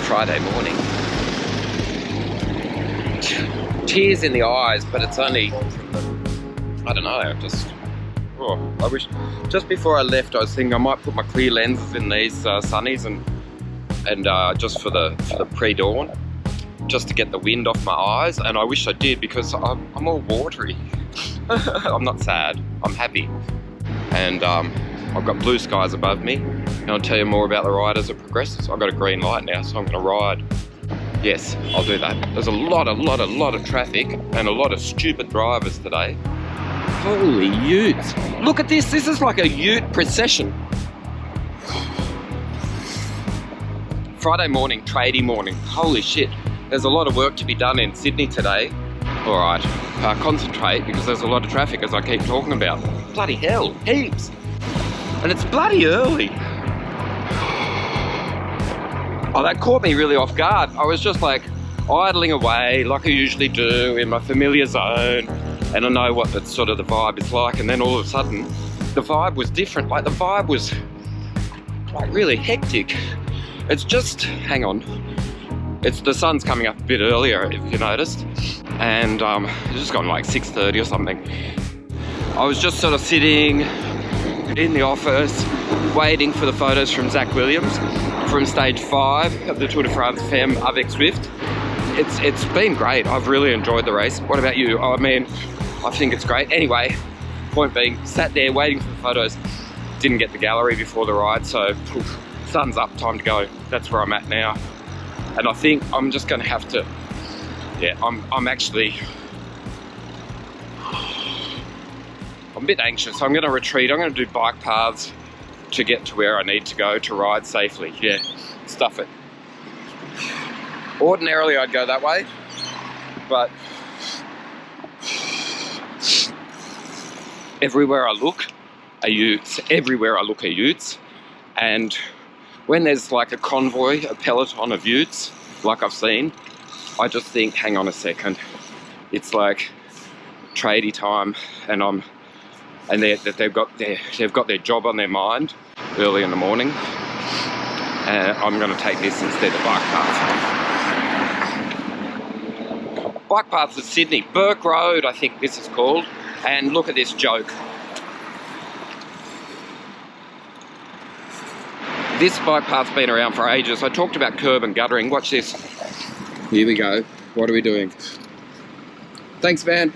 Friday morning. Tears in the eyes, but it's only, I don't know, I wish, just before I left I was thinking I might put my clear lenses in these sunnies and just for the pre-dawn, just to get the wind off my eyes, and I wish I did because I'm all watery. I'm not sad, I'm happy. And I've got blue skies above me, and I'll tell you more about the ride as it progresses. I've got a green light now, so I'm gonna ride. Yes, I'll do that. There's a lot of traffic and a lot of stupid drivers today. Holy utes. Look at this is like a ute procession. Friday morning, tradie morning. Holy shit. There's a lot of work to be done in Sydney today. All right, concentrate because there's a lot of traffic as I keep talking about. Bloody hell, heaps. And it's bloody early. Oh, that caught me really off guard. I was just like idling away like I usually do in my familiar zone, and I know what the vibe is like, and then all of a sudden the vibe was different. Like the vibe was like really hectic. It's just, hang on, the sun's coming up a bit earlier if you noticed, and it's just gone like 6:30 or something. I was just sort of sitting in the office waiting for the photos from Zach Williams from stage 5 of the Tour de France Femme avec Zwift. It's been great. I've really enjoyed the race. What about you? I mean, I think it's great. Anyway, point being, sat there waiting for the photos. Didn't get the gallery before the ride, so poof, sun's up, time to go. That's where I'm at now. And I think I'm just gonna have to, yeah, I'm actually, I'm a bit anxious. I'm gonna retreat. I'm gonna do bike paths to get to where I need to go to ride safely. Yeah, stuff it. Ordinarily I'd go that way, but everywhere I look are utes. Everywhere I look are utes. And when there's like a convoy, a peloton of utes, like I've seen, I just think, hang on a second. It's like tradie time, and they've got their job on their mind early in the morning, and I'm going to take this instead of bike paths. Bike paths at Sydney, Burke Road, I think this is called, and look at this joke. This bike path's been around for ages. I talked about curb and guttering. Watch this. Here we go. What are we doing? Thanks, man.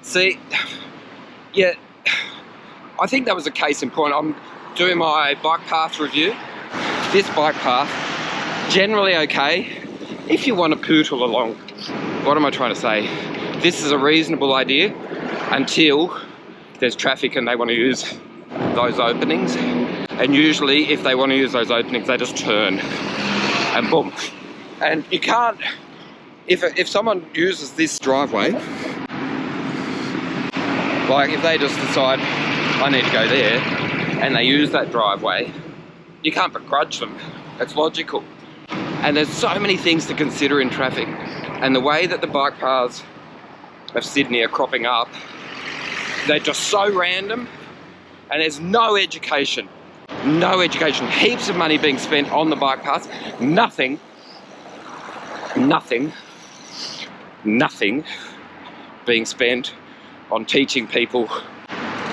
See, yeah, I think that was a case in point. I'm doing my bike path review. This bike path, generally okay if you want to poodle along. What am I trying to say? This is a reasonable idea until there's traffic and they want to use those openings. And usually if they want to use those openings, they just turn and boom. And you can't, if someone uses this driveway, like if they just decide I need to go there and they use that driveway, you can't begrudge them. It's logical. And there's so many things to consider in traffic. And the way that the bike paths of Sydney are cropping up, they're just so random, and there's no education. No education. Heaps of money being spent on the bike paths. Nothing being spent on teaching people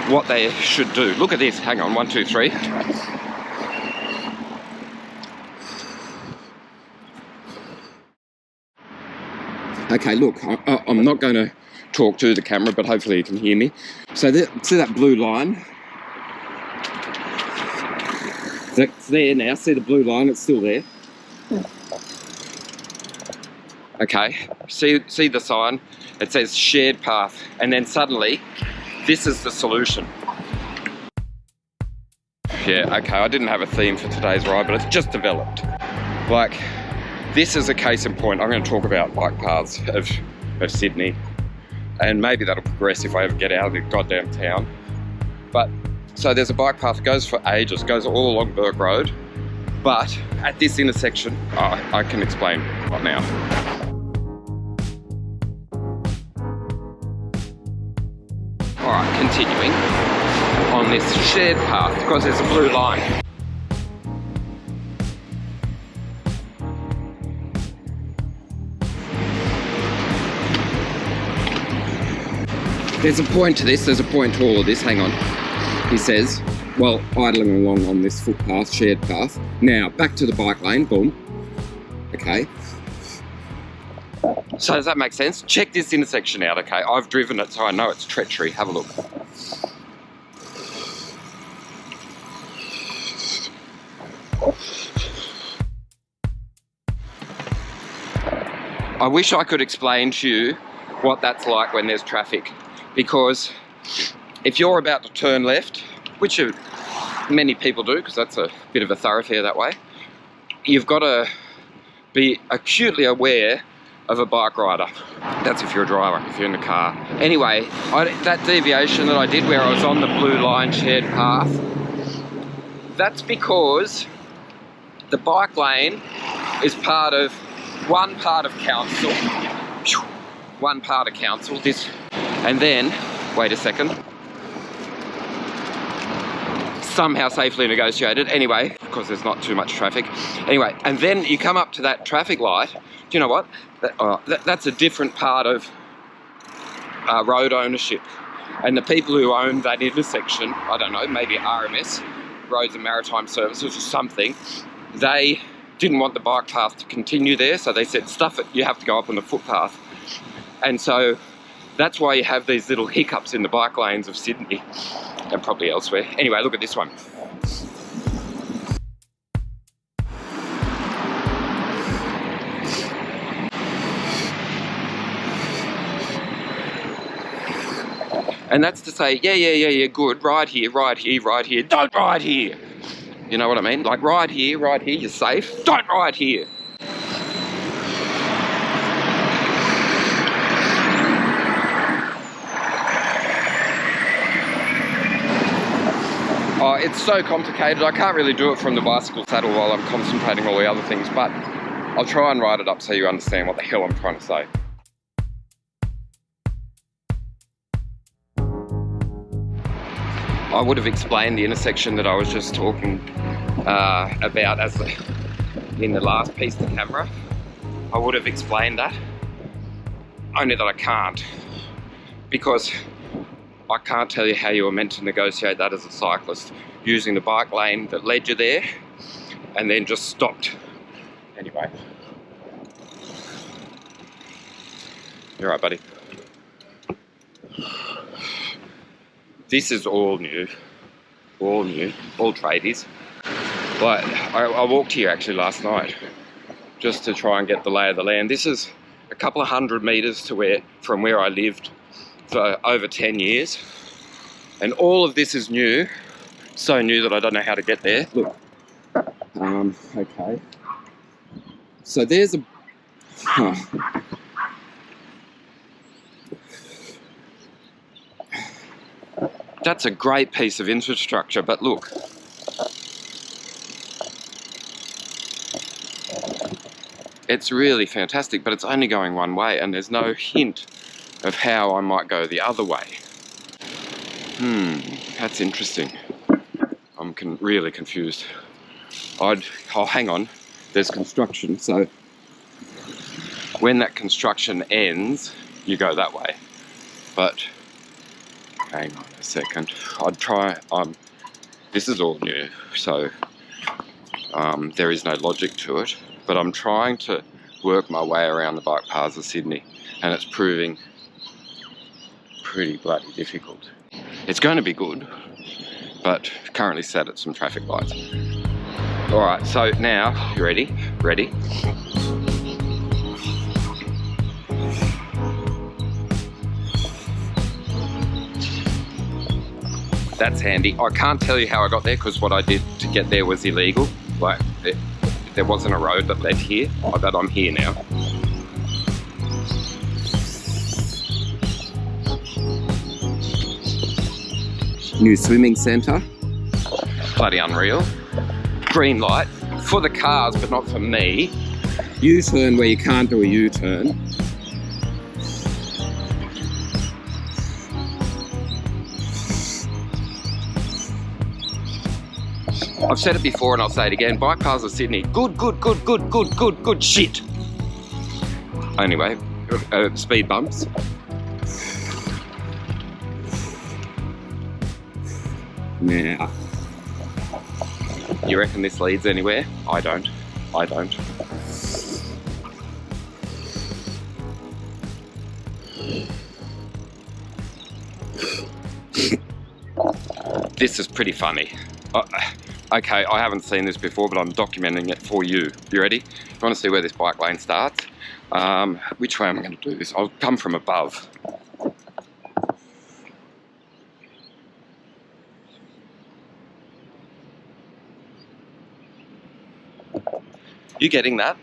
what they should do. Look at this. Hang on, 1, 2, 3. Okay, look, I'm not going to talk to the camera, but hopefully you can hear me. So see that blue line? It's there now. See the blue line? It's still there. Okay, see the sign? It says shared path, and then suddenly, this is the solution. Yeah, okay, I didn't have a theme for today's ride, but it's just developed. Like, this is a case in point. I'm going to talk about bike paths of Sydney, and maybe that'll progress if I ever get out of the goddamn town. But, so there's a bike path that goes for ages, goes all along Burke Road, but at this intersection, I can explain right now. Alright, continuing on this shared path, because there's a blue line. there's a point to this, there's a point to all of this. Hang on. He says, well, idling along on this footpath, shared path. Now, back to the bike lane, boom. Okay. So does that make sense? Check this intersection out, okay? I've driven it, so I know it's treachery. Have a look. I wish I could explain to you what that's like when there's traffic, because if you're about to turn left, which many people do because that's a bit of a thoroughfare that way, you've got to be acutely aware of a bike rider. That's if you're a driver, if you're in the car. Anyway, that deviation that I did where I was on the blue line shared path, that's because the bike lane is part of one part of council, this, and then, wait a second, somehow safely negotiated, anyway, because there's not too much traffic. Anyway, and then you come up to that traffic light, do you know what? That's a different part of road ownership. And the people who own that intersection, I don't know, maybe RMS, Roads and Maritime Services or something, they didn't want the bike path to continue there, so they said, stuff it, you have to go up on the footpath. And so that's why you have these little hiccups in the bike lanes of Sydney and probably elsewhere. Anyway, look at this one. And that's to say, yeah, good, ride here, don't ride here. You know what I mean? Like, ride here, you're safe. Don't ride here. Oh, it's so complicated. I can't really do it from the bicycle saddle while I'm concentrating all the other things, but I'll try and write it up so you understand what the hell I'm trying to say. I would have explained the intersection that I was just talking about in the last piece of the camera. I would have explained that, only that I can't, because I can't tell you how you were meant to negotiate that as a cyclist, using the bike lane that led you there and then just stopped. Anyway. You're right, buddy. This is all new, all tradies. But I walked here actually last night just to try and get the lay of the land. This is a couple of 100 metres from where I lived for over 10 years. And all of this is new, so new that I don't know how to get there. Look, okay. So there's a, That's a great piece of infrastructure, but look. It's really fantastic, but it's only going one way and there's no hint of how I might go the other way. That's interesting. I'm really confused. Oh, hang on. There's construction, so when that construction ends, you go that way. But hang on a second. I'd try. This is all new, so there is no logic to it. But I'm trying to work my way around the bike paths of Sydney, and it's proving pretty bloody difficult. It's going to be good, but currently sat at some traffic lights. All right, so now you ready? Ready? That's handy. I can't tell you how I got there because what I did to get there was illegal. Like, there wasn't a road that led here, but I'm here now. New swimming centre. Bloody unreal. Green light for the cars, but not for me. U-turn where you can't do a U-turn. I've said it before and I'll say it again. Bike paths of Sydney. Good shit. Anyway, speed bumps. Now, you reckon this leads anywhere? I don't. I don't. This is pretty funny. Okay, I haven't seen this before, but I'm documenting it for you. You ready? You want to see where this bike lane starts? Which way am I going to do this? I'll come from above. You getting that?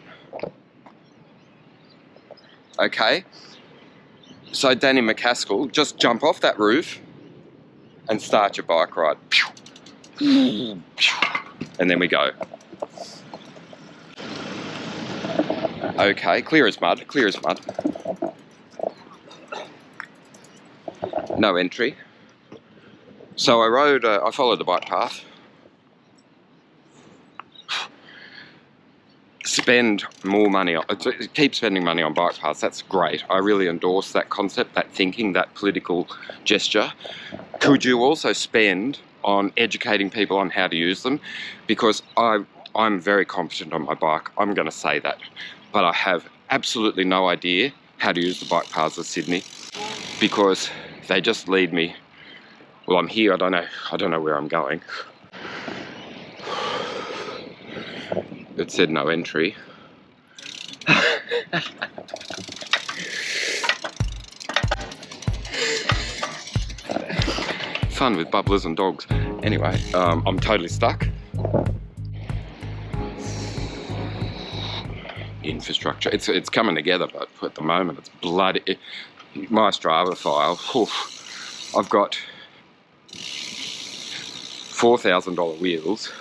Okay. So Danny McCaskill, just jump off that roof and start your bike ride. And then we go. Okay, clear as mud, clear as mud. No entry. So I followed the bike path. Spend more money on, keep spending money on bike paths, that's great. I really endorse that concept, that thinking, that political gesture. Could you also spend on educating people on how to use them? Because I'm very competent on my bike, I'm going to say that. But I have absolutely no idea how to use the bike paths of Sydney because they just lead me. Well, I'm here, I don't know where I'm going. It said no entry. Fun with bubblers and dogs. Anyway, I'm totally stuck. Infrastructure, it's coming together, but at the moment it's bloody. My Strava file, I've got $4,000 wheels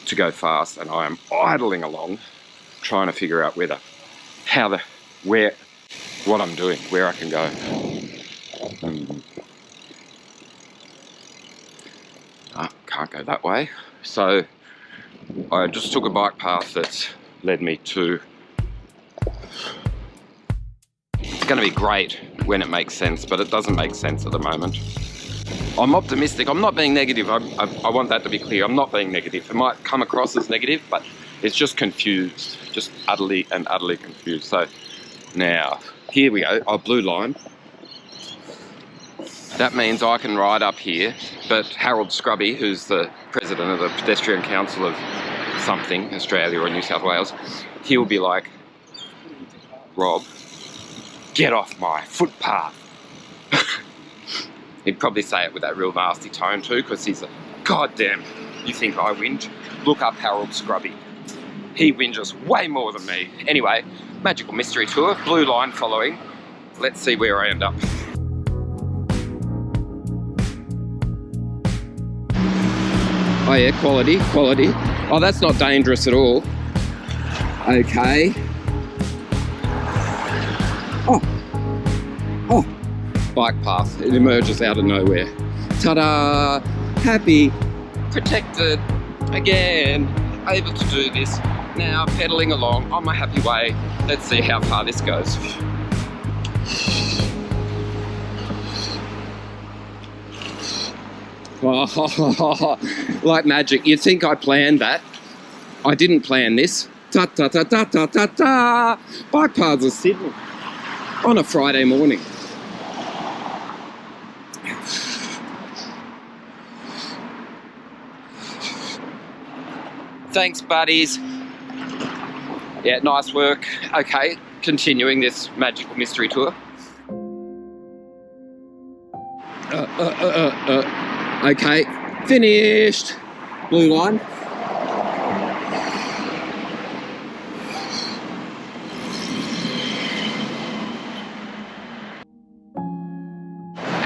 to go fast, and I am idling along trying to figure out what I'm doing, where I can go. Can't go that way. So I just took a bike path that's led me to. It's going to be great when it makes sense, but it doesn't make sense at the moment. I'm optimistic. I'm not being negative. I want that to be clear. I'm not being negative. It might come across as negative, but it's just confused. Just utterly and utterly confused. So now, here we go. Our blue line. That means I can ride up here, but Harold Scrubby, who's the president of the Pedestrian Council of something, Australia or New South Wales, he'll be like, Rob, get off my footpath. He'd probably say it with that real nasty tone too, because he's a, goddamn, you think I whinge? Look up Harold Scrubby. He whinges way more than me. Anyway, Magical Mystery Tour, blue line following. Let's see where I end up. Oh yeah, quality, quality. Oh, that's not dangerous at all. Okay. Oh, bike path. It emerges out of nowhere. Ta-da! Happy, protected, again, able to do this. Now pedaling along on my happy way. Let's see how far this goes. Oh, like magic. You'd think I planned that. I didn't plan this. Ta ta ta ta ta ta ta. Bike paths of Sydney on a Friday morning. Thanks, buddies. Yeah, nice work. Okay, continuing this Magical Mystery Tour. Okay, finished. Blue line.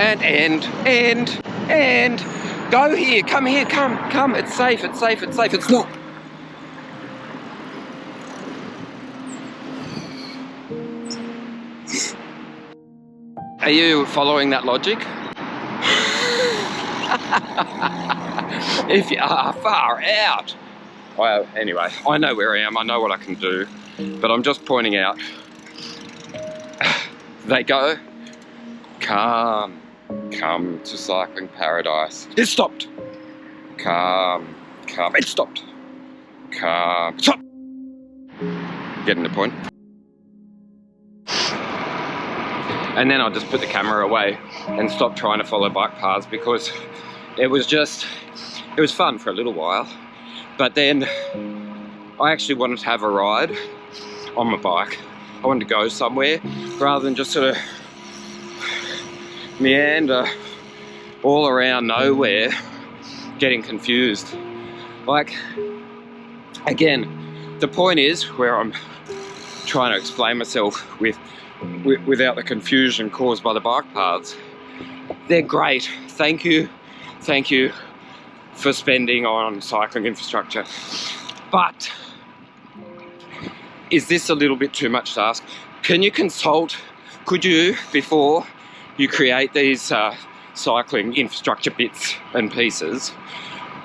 And go here, come here, come. It's safe, it's safe, it's safe. It's not. Are you following that logic? If you are, far out. Well, anyway, I know where I am, I know what I can do, but I'm just pointing out, they go, come to cycling paradise. It stopped. calm, calm. It stopped. Calm, stop. Getting the point. And then I just put the camera away and stopped trying to follow bike paths, because it was fun for a little while. But then I actually wanted to have a ride on my bike. I wanted to go somewhere rather than just sort of meander all around nowhere, getting confused. Like, again, the point is, where I'm trying to explain myself without the confusion caused by the bike paths, they're great. Thank you for spending on cycling infrastructure. But is this a little bit too much to ask? Can you consult, could you, before you create these cycling infrastructure bits and pieces,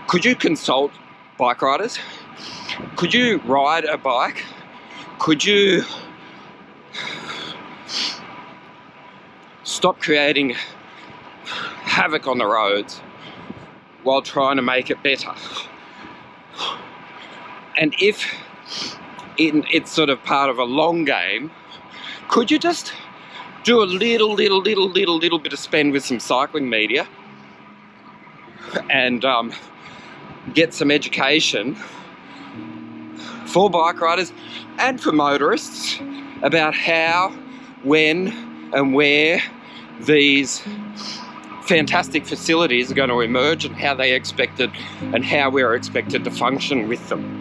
could you consult bike riders? Could you ride a bike? Could you stop creating havoc on the roads while trying to make it better? And if it's sort of part of a long game, could you just do a little bit of spend with some cycling media and get some education for bike riders and for motorists about how, when and where these fantastic facilities are going to emerge, and how they expected and how we're expected to function with them.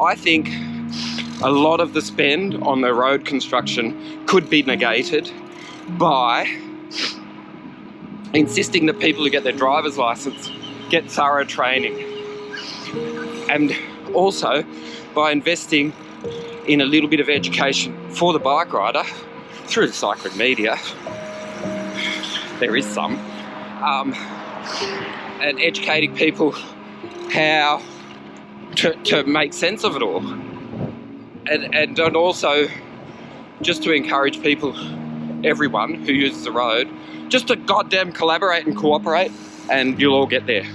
I think a lot of the spend on the road construction could be negated by insisting that people who get their driver's license get thorough training, and also by investing in a little bit of education for the bike rider through the cycling media. There is some, and educating people how to make sense of it all, and also just to encourage people, everyone who uses the road, just to goddamn collaborate and cooperate, and you'll all get there.